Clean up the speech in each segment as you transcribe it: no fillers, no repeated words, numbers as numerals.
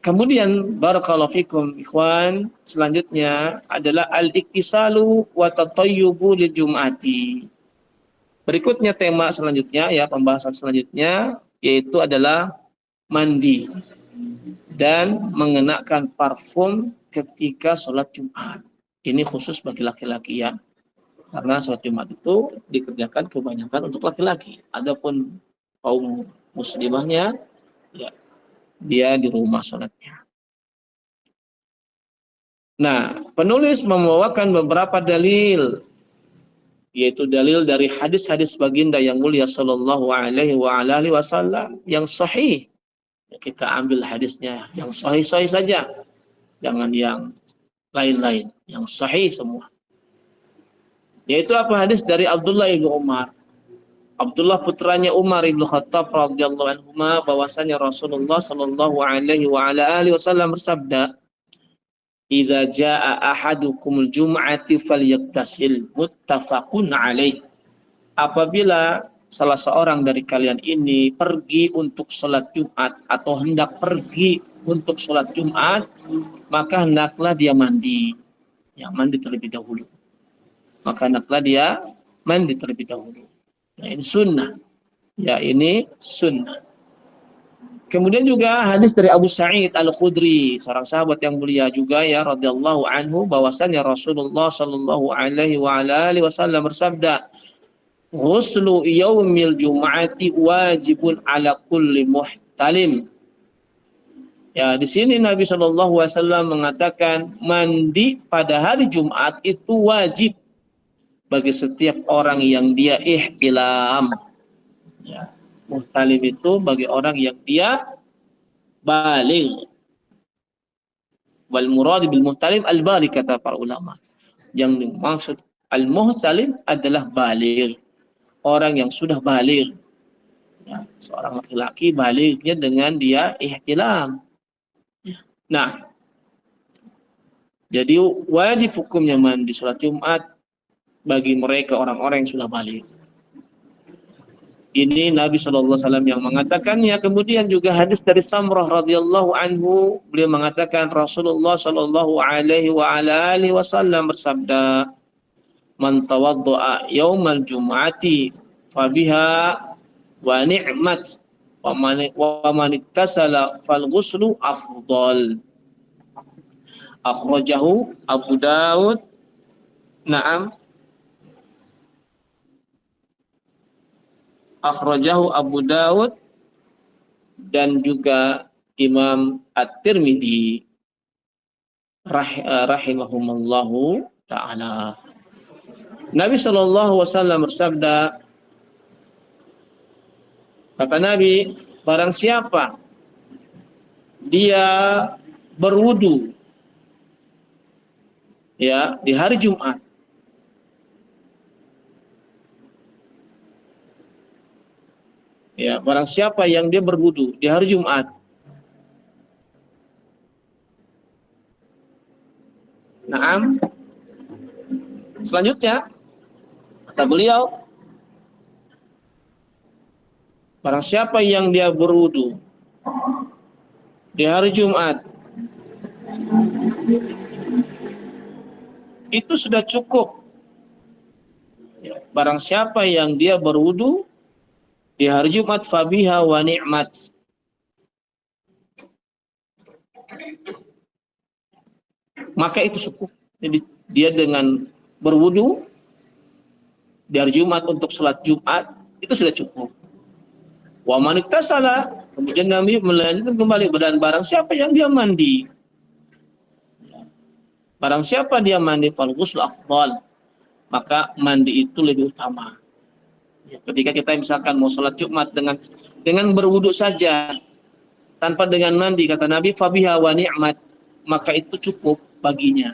Kemudian barakallahu fikum ikhwan, selanjutnya adalah al-iktisalu wa tatayyubu lil jum'ati. Berikutnya tema selanjutnya ya, pembahasan selanjutnya yaitu adalah mandi dan mengenakan parfum ketika sholat Jumat. Ini khusus bagi laki-laki ya. Karena sholat Jumat itu dikerjakan kebanyakan untuk laki-laki. Adapun kaum muslimahnya ya dia di rumah sholatnya. Nah, penulis membawakan beberapa dalil, yaitu dalil dari hadis-hadis baginda yang mulia sallallahu alaihi wasallam yang sahih. Kita ambil hadisnya yang sahih-sahih saja, jangan yang lain-lain, yang sahih semua. Yaitu apa? Hadis dari Abdullah ibnu Umar. Abdullah putranya Umar ibnu Khattab radhiyallahu anhu bahwasanya Rasulullah sallallahu alaihi wasallam bersabda, "Idza jaa ahadukumul jum'ati falyaktasil." Muttafaqun alaih. Apabila salah seorang dari kalian ini pergi untuk sholat Jumat atau hendak pergi untuk sholat Jumat, maka hendaklah dia mandi. Ya, mandi terlebih dahulu. Maka hendaklah dia mandi terlebih dahulu. Ya, ini sunnah. Ya, ini sunnah. Kemudian juga hadis dari Abu Sa'id Al-Khudri, seorang sahabat yang mulia juga ya radhiyallahu anhu, bahwasanya Rasulullah sallallahu alaihi wasallam bersabda, "Ghuslu yaumil jum'ati wajibun ala kulli muhtalim." Ya, di sini Nabi sallallahu alaihi wasallam mengatakan mandi pada hari Jumat itu wajib bagi setiap orang yang dia ihtilam. Ya. Muhtalim itu bagi orang yang dia baligh. Wal murad bil muhtalim al baligh, kata para ulama. Yang dimaksud al muhtalim adalah baligh, orang yang sudah baligh. Ya, seorang laki-laki balighnya dengan dia ihtilam. Nah, jadi wajib hukumnya mandi sholat Jumat bagi mereka orang-orang yang sudah baligh. Ini Nabi SAW yang mengatakannya. Kemudian juga hadis dari Samrah radhiyallahu anhu, beliau mengatakan Rasulullah SAW bersabda, "Man tawaddu'a yaumal jum'ati fabiha wa ni'mat wa man iktasala fal ghuslu afdal." Akhrajahu Abu Daud. Naam. Akhrajahu Abu Daud dan juga Imam At-Tirmidzi rahimahumallahu ta'ala. Nabi sallallahu alaihi wasallam bersabda, kata Nabi, barang siapa dia berwudu ya di hari Jumat, ya, barang siapa yang dia berwudu di hari Jumat, naam, selanjutnya kata beliau, barang siapa yang dia berwudu di hari Jumat, itu sudah cukup. Ya, barang siapa yang dia berwudu di hari Jumat, fabiha wa ni'mat. Maka itu cukup. Jadi dia dengan berwudu di hari Jumat untuk sholat Jumat, itu sudah cukup. Wa man iktasala, kemudian Nabi melanjutkan kembali, dan barang siapa yang dia mandi, barang siapa dia mandi, fal ghusl afdal, maka mandi itu lebih utama. Ya, ketika kita misalkan mau sholat Jumat dengan berwudu saja tanpa dengan mandi, kata Nabi, fabiha wa ni'mat, maka itu cukup baginya.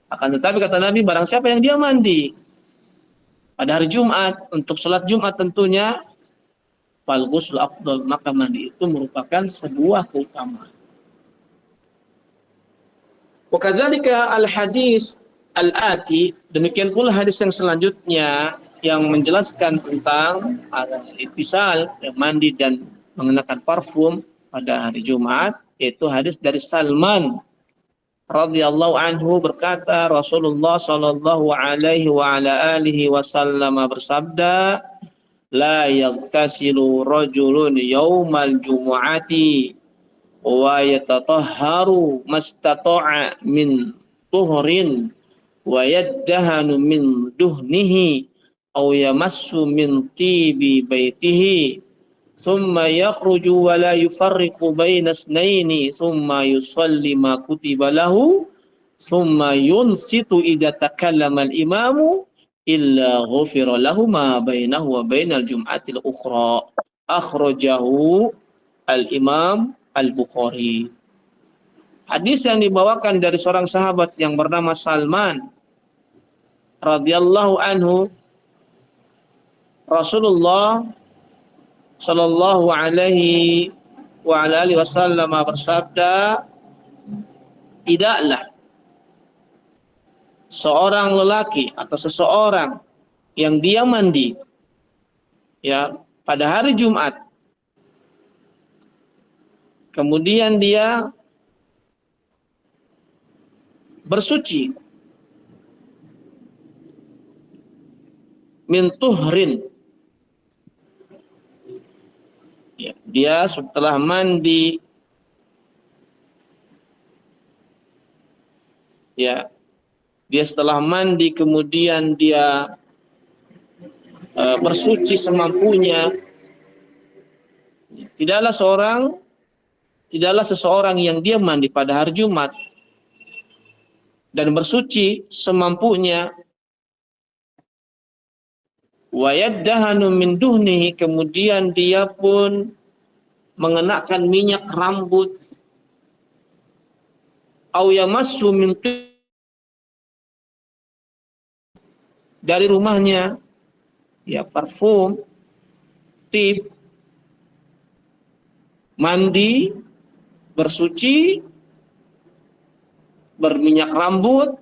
Akan tetapi kata Nabi, barang siapa yang dia mandi pada hari Jumat untuk sholat Jumat tentunya, fal ghusl afdal, maka mandi itu merupakan sebuah keutamaan. Wa kadzalika al hadis al-ati, demikian pula hadis yang selanjutnya yang menjelaskan tentang iktisal, mandi dan mengenakan parfum pada hari Jumat. Itu hadis dari Salman radhiyallahu anhu berkata, Rasulullah sallallahu alaihi wa ala alihi wasallam bersabda, la yaghtasilu rajulun yaumal jumu'ati wa yatatahharu mastata'a min tuhrin wa yaddahanu min duhnihi aw yamassu min tibi baitihi thumma yakhruju wa la yufarriqu baina isnaini thumma yusalli ma kutiba lahu thumma yunsitu idza takallama al-imamu illa ghufira lahu ma bainahu wa bainal jum'atil ukhra. Akhrajahu al-Imam Al-Bukhari. Hadis yang dibawakan dari seorang sahabat yang bernama Salman radhiyallahu anhu, Rasulullah sallallahu alaihi wa ala alihi wasallam bersabda, tidaklah seorang lelaki atau seseorang yang dia mandi ya pada hari Jumat, kemudian dia bersuci min tuhrin, ya, dia setelah mandi ya, dia setelah mandi kemudian dia bersuci semampunya. Tidaklah seseorang yang dia mandi pada hari Jumat dan bersuci semampunya, wa yaddahanu min duhnihi, kemudian dia pun mengenakan minyak rambut, au yamassu min dari rumahnya ya parfum, tip, mandi, bersuci, berminyak rambut,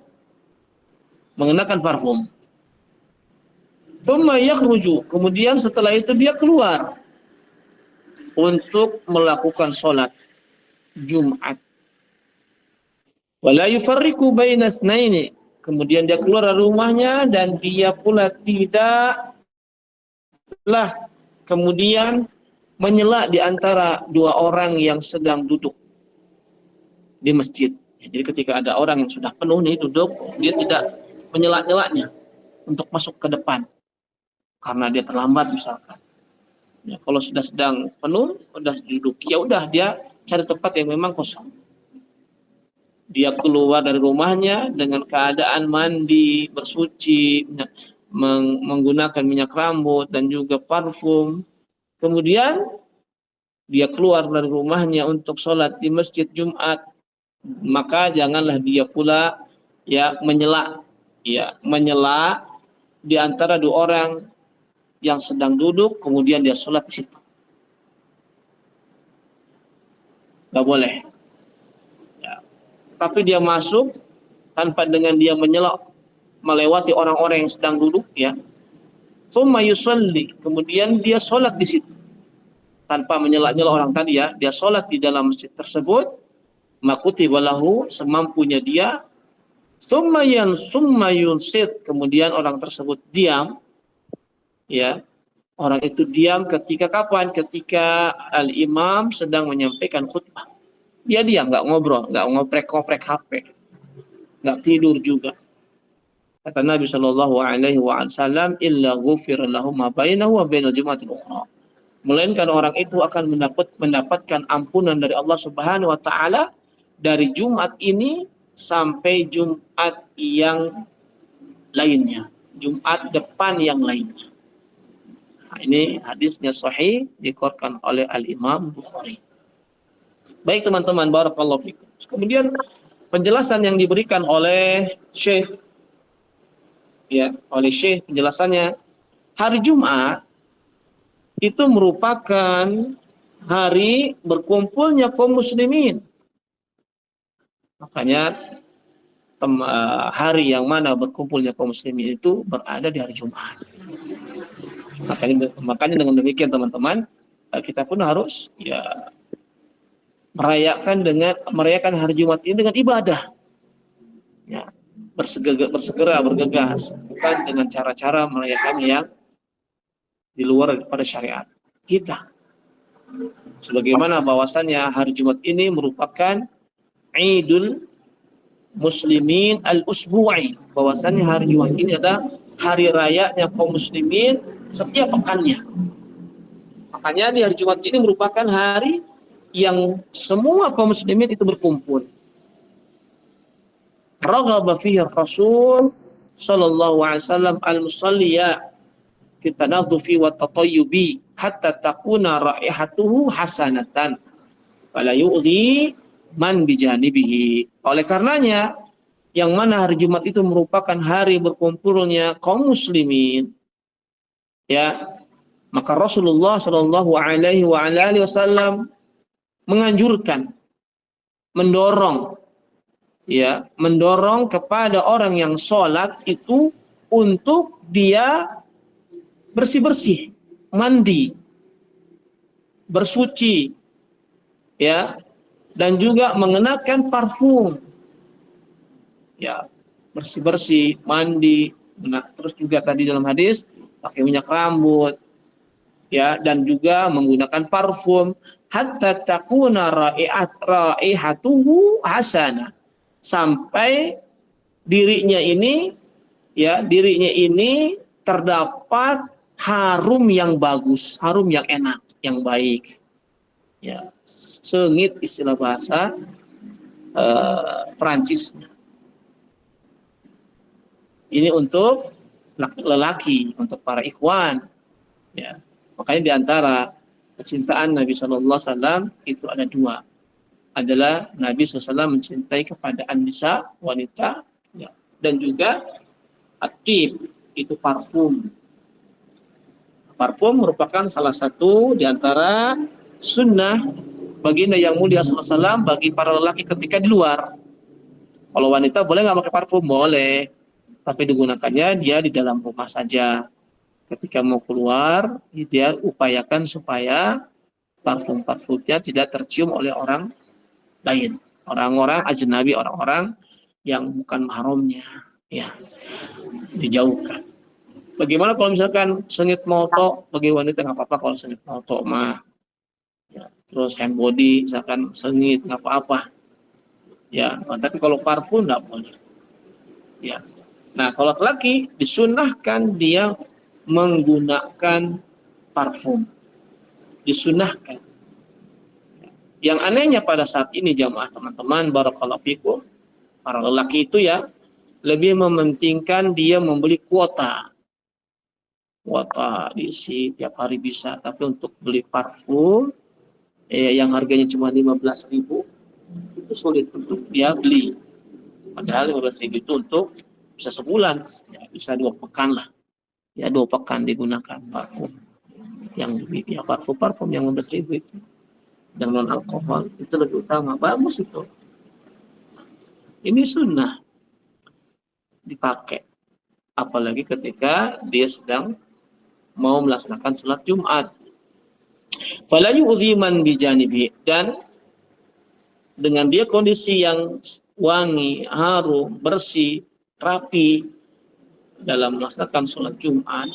mengenakan parfum. Tsumma yakhruju, kemudian setelah itu dia keluar untuk melakukan sholat Jumat. Wala yufarriqu baina itsnaini, kemudian dia keluar dari rumahnya dan dia pula tidaklah kemudian menyela di antara dua orang yang sedang duduk di masjid. Jadi ketika ada orang yang sudah penuh nih duduk, dia tidak menyela-nyelanya untuk masuk ke depan karena dia terlambat misalkan. Ya, kalau sudah sedang penuh, sudah duduk, ya udah dia cari tempat yang memang kosong. Dia keluar dari rumahnya dengan keadaan mandi, bersuci, menggunakan minyak rambut dan juga parfum. Kemudian dia keluar dari rumahnya untuk sholat di masjid Jumat, maka janganlah dia pula ya menyela di antara dua orang yang sedang duduk kemudian dia sholat di situ. Nggak boleh. Ya. Tapi dia masuk tanpa dengan dia menyela melewati orang-orang yang sedang duduk ya. Tsumma yusalli, kemudian dia sholat di situ tanpa menyela-nyela orang tadi ya. Dia sholat di dalam masjid tersebut, makutiba lahu, semampunya dia. Tsumma yunsit, kemudian orang tersebut diam. Ya, orang itu diam ketika kapan? Ketika al-imam sedang menyampaikan khutbah. Dia diam, nggak ngobrol, nggak ngoprek-ngoprek HP, nggak tidur juga. Kata Nabi Shallallahu Alaihi Wasallam, illa ghufira lahu ma bainahu wa bainal jum'atil ukhra. Melainkan orang itu akan mendapatkan ampunan dari Allah Subhanahu Wa Taala dari Jumat ini sampai Jumat yang lainnya, Jumat depan yang lainnya. Nah, ini hadisnya sahih dikeluarkan oleh Al-Imam Bukhari. Baik teman-teman, barakallahu fikum. Kemudian penjelasan yang diberikan oleh Syekh penjelasannya, hari Jumat itu merupakan hari berkumpulnya kaum muslimin. Makanya hari yang mana berkumpulnya kaum muslimin itu berada di hari Jumat. Makanya dengan demikian teman-teman, kita pun harus ya merayakan hari Jumat ini dengan ibadah. Ya, bersegera bergegas, bukan dengan cara-cara merayakan yang di luar daripada syariat kita. Sebagaimana bahwasannya hari Jumat ini merupakan Idul Muslimin al-Usbu'i, bahwasannya hari Jumat ini adalah hari rayanya kaum muslimin setiap pekannya. Makanya di hari Jumat ini merupakan hari yang semua kaum muslimin itu berkumpul. Raghaba fihi Rasul sallallahu alaihi wasallam al-musalliya fi tanadzufi wa tatayyubi hatta takuna raihatuhu hasanatan fala yu'zi man bijanibihi. Oleh karenanya, yang mana hari Jumat itu merupakan hari berkumpulnya kaum muslimin, ya, maka Rasulullah Shallallahu Alaihi Wasallam menganjurkan, mendorong kepada orang yang sholat itu untuk dia bersih-bersih, mandi, bersuci, ya, dan juga mengenakan parfum, ya, bersih-bersih, mandi, terus juga tadi dalam hadis pakai minyak rambut, ya, dan juga menggunakan parfum hatta takuna raihatuhu hasanah, sampai dirinya ini terdapat harum yang bagus, harum yang enak, yang baik, ya, sengit istilah bahasa Perancisnya. Ini untuk lelaki, untuk para ikhwan, ya. Makanya di antara kecintaan Nabi SAW itu ada dua. Adalah Nabi SAW mencintai kepada an-nisa, wanita, ya, dan juga at-tib, itu parfum. Parfum merupakan salah satu di antara sunnah baginda yang mulia SAW bagi para lelaki ketika di luar. Kalau wanita boleh nggak pakai parfum? Boleh. Tapi digunakannya dia di dalam rumah saja. Ketika mau keluar, dia upayakan supaya parfum-parfumnya tidak tercium oleh orang lain. Orang-orang ajnabi, orang-orang yang bukan mahramnya, ya, dijauhkan. Bagaimana kalau misalkan sengit moto bagi wanita? Nggak apa-apa kalau sengit moto mah. Ya, terus hand body misalkan sengit nggak apa-apa, ya, tapi kalau parfum nggak boleh, ya. Nah, kalau laki disunahkan dia menggunakan parfum, disunahkan. Yang anehnya pada saat ini jamaah teman-teman barakallahu fikum, para lelaki itu ya lebih mementingkan dia membeli kuota diisi tiap hari bisa, tapi untuk beli parfum yang harganya cuma 15.000 itu sulit untuk dia beli. Padahal 15.000 itu untuk bisa sebulan, ya, bisa 2 pekan lah, ya, 2 pekan digunakan parfum yang ya, parfum yang 15.000 itu yang non alkohol itu lebih utama, bagus itu. Ini sunnah dipakai, apalagi ketika dia sedang mau melaksanakan sholat Jumat. Fala yu'dhi man bijanibi, dan dengan dia kondisi yang wangi, harum, bersih, rapi dalam melaksanakan sholat Jumat,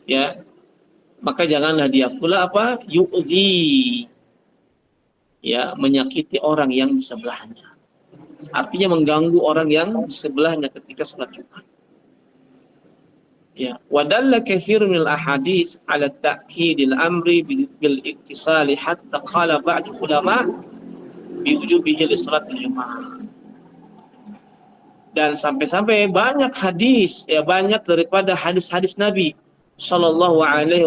ya, maka janganlah dia pula yu'dhi, ya, menyakiti orang yang di sebelahnya. Artinya mengganggu orang yang di sebelahnya ketika sholat Jumat. Ya, wadalla katsirun minal ahadits ala ta'kidil amri bil iktisali hatta qala ba'd ulama bi wujubihi salatul Jumat. Dan sampai-sampai banyak hadis, ya, banyak daripada hadis-hadis Nabi sallallahu alaihi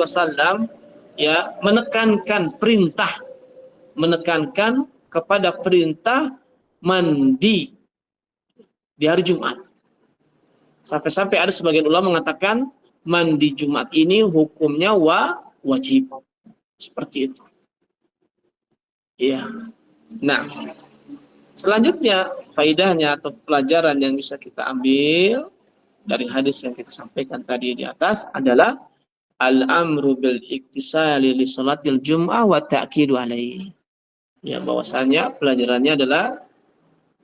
wasallam, ya, menekankan kepada perintah mandi di hari Jumat. Sampai-sampai ada sebagian ulama mengatakan mandi Jumat ini hukumnya wajib. Seperti itu. Ya. Nah, selanjutnya faidahnya atau pelajaran yang bisa kita ambil dari hadis yang kita sampaikan tadi di atas adalah al-amru bil iktisali li salatil jum'ah wa ta'kidu alaihi. Ya, bahwasanya pelajarannya adalah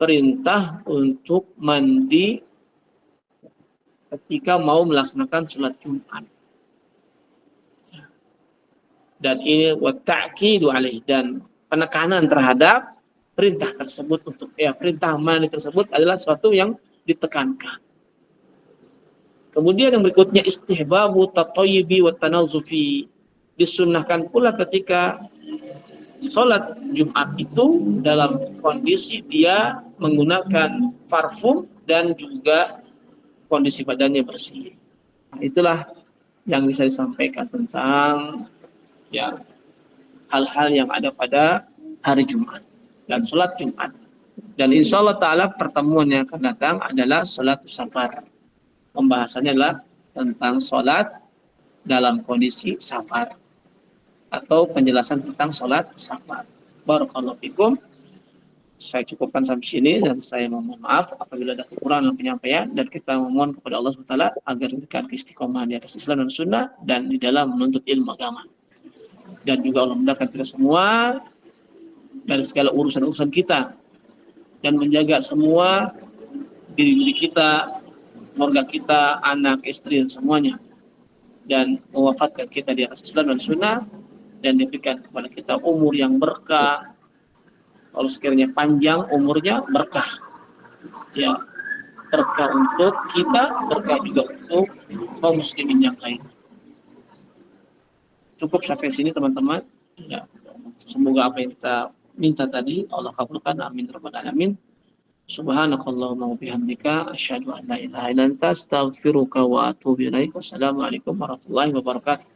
perintah untuk mandi ketika mau melaksanakan sholat Jumat. Dan ini wa ta'kidu alaihi, dan penekanan terhadap perintah tersebut untuk perintah mandi tersebut adalah suatu yang ditekankan. Kemudian yang berikutnya istihbabu tatayyubi wa tanazzufi. Disunnahkan pula ketika sholat Jumat itu dalam kondisi dia menggunakan parfum dan juga kondisi badannya bersih. Nah, itulah yang bisa disampaikan tentang hal-hal yang ada pada hari Jumat dan sholat Jumat. Dan insya Allah ta'ala pertemuan yang akan datang adalah sholat safar. Pembahasannya adalah tentang sholat dalam kondisi safar, atau penjelasan tentang sholat safar. Barakallahu fikum. Saya cukupkan sampai sini, dan saya mohon maaf apabila ada kekurangan dalam penyampaian, dan kita memohon kepada Allah SWT agar memberikan istiqomah di atas Islam dan Sunnah dan di dalam menuntut ilmu agama. Dan juga Allah mudahkan kita semua dari segala urusan-urusan kita, dan menjaga semua diri kita, keluarga kita, anak, istri, dan semuanya, dan mewafatkan kita di atas Islam dan Sunnah, dan diberikan kepada kita umur yang berkah. Kalau sekiranya panjang umurnya, berkah. Ya, berkah untuk kita, berkah juga untuk kaum muslimin yang lain. Cukup sampai sini teman-teman. Ya, semoga apa yang kita minta tadi Allah kabulkan. Amin rabbal alamin. Subhanakallahumma wa bihamdika asyhadu an la ilaha illa anta astaghfiruka wa atubu ilaik. Wassalamualaikum warahmatullahi wabarakatuh.